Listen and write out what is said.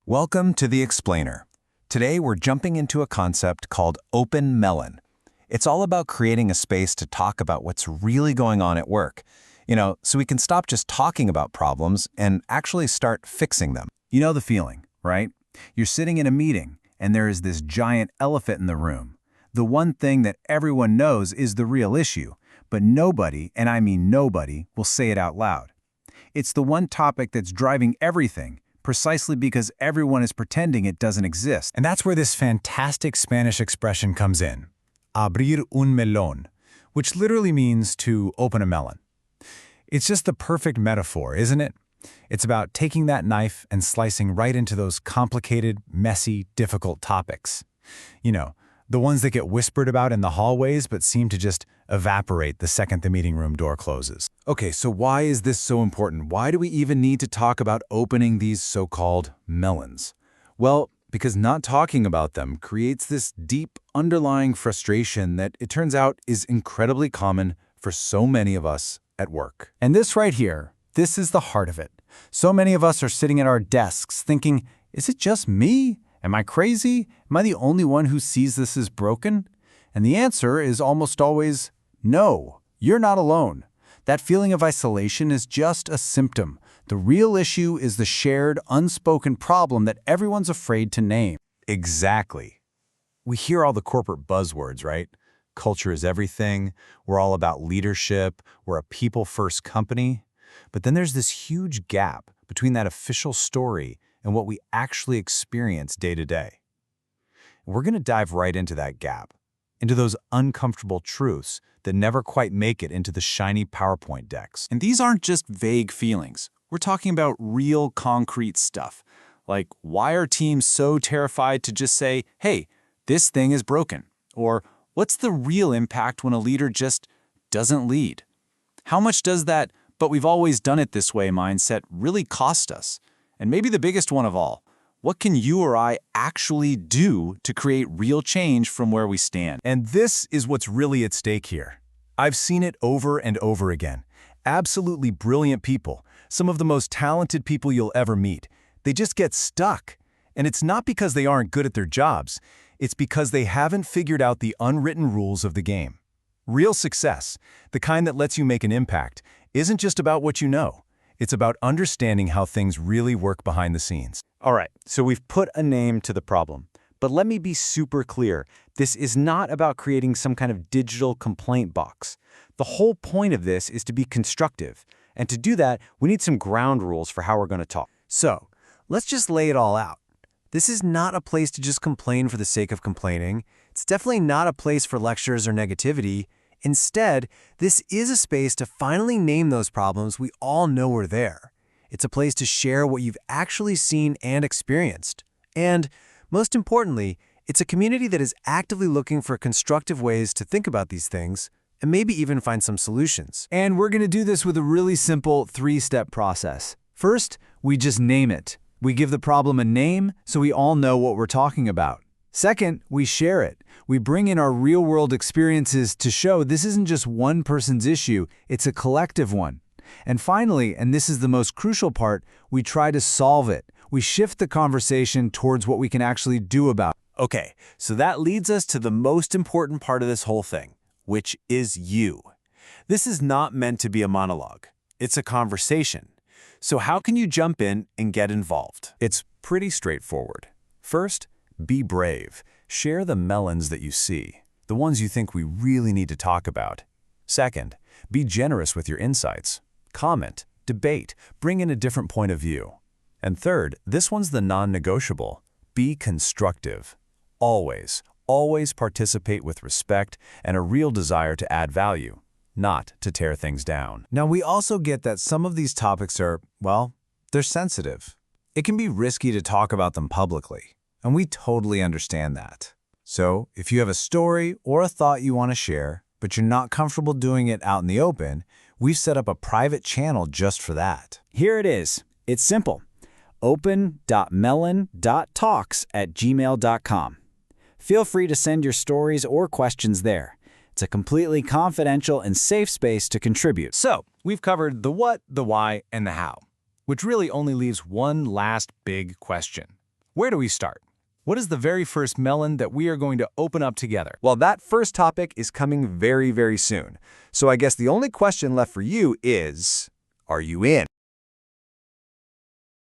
Welcome to The Explainer. Today we're jumping into a concept called open Melon. It's all about creating a space to talk about what's really going on at work, so we can stop just talking about problems and actually start fixing them. You know the feeling, right? You're sitting in a meeting and there is this giant elephant in the room. The one thing that everyone knows is the real issue, but nobody, and I mean nobody, will say it out loud. It's the one topic that's driving everything, precisely because everyone is pretending it doesn't exist. And that's where this fantastic Spanish expression comes in, abrir un melón, which literally means to open a melon. It's just the perfect metaphor, isn't it? It's about taking that knife and slicing right into those complicated, messy, difficult topics. The ones that get whispered about in the hallways but seem to just evaporate the second the meeting room door closes. Okay, so why is this so important? Why do we even need to talk about opening these so-called melons? Well, because not talking about them creates this deep underlying frustration that it turns out is incredibly common for so many of us at work. And this right here, this is the heart of it. So many of us are sitting at our desks thinking, is it just me? Am I crazy? Am I the only one who sees this as broken? And the answer is almost always, no, you're not alone. That feeling of isolation is just a symptom. The real issue is the shared, unspoken problem that everyone's afraid to name. Exactly. We hear all the corporate buzzwords, right? Culture is everything. We're all about leadership. We're a people-first company. But then there's this huge gap between that official story and what we actually experience day to day. We're going to dive right into that gap, into those uncomfortable truths that never quite make it into the shiny PowerPoint decks. And these aren't just vague feelings. We're talking about real concrete stuff. Like, why are teams so terrified to just say, hey, this thing is broken? Or what's the real impact when a leader just doesn't lead? How much does that, but we've always done it this way mindset really cost us? And maybe the biggest one of all, what can you or I actually do to create real change from where we stand? And this is what's really at stake here. I've seen it over and over again. Absolutely brilliant people, some of the most talented people you'll ever meet. They just get stuck. And it's not because they aren't good at their jobs. It's because they haven't figured out the unwritten rules of the game. Real success, the kind that lets you make an impact, isn't just about what you know. It's about understanding how things really work behind the scenes. All right, so we've put a name to the problem. But let me be super clear. This is not about creating some kind of digital complaint box. The whole point of this is to be constructive. And to do that, we need some ground rules for how we're going to talk. So, let's just lay it all out. This is not a place to just complain for the sake of complaining. It's definitely not a place for lectures or negativity. Instead, this is a space to finally name those problems we all know are there. It's a place to share what you've actually seen and experienced. And, most importantly, it's a community that is actively looking for constructive ways to think about these things and maybe even find some solutions. And we're going to do this with a really simple three-step process. First, we just name it. We give the problem a name so we all know what we're talking about. Second, we share it. We bring in our real-world experiences to show this isn't just one person's issue, it's a collective one. And finally, and this is the most crucial part, we try to solve it. We shift the conversation towards what we can actually do about it. Okay, so that leads us to the most important part of this whole thing, which is you. This is not meant to be a monologue. It's a conversation. So how can you jump in and get involved? It's pretty straightforward. First, be brave. Share the melons that you see, the ones you think we really need to talk about. Second, be generous with your insights. Comment, debate, bring in a different point of view. And third, this one's the non-negotiable. Be constructive. Always, always participate with respect and a real desire to add value, not to tear things down. Now, we also get that some of these topics are, well, they're sensitive. It can be risky to talk about them publicly, and we totally understand that. So, if you have a story or a thought you want to share, but you're not comfortable doing it out in the open, we've set up a private channel just for that. Here it is. It's simple. open.melon.talks@gmail.com. Feel free to send your stories or questions there. It's a completely confidential and safe space to contribute. So, we've covered the what, the why, and the how, which really only leaves one last big question. Where do we start? What is the very first melon that we are going to open up together? Well, that first topic is coming very, very soon. So I guess the only question left for you is, are you in?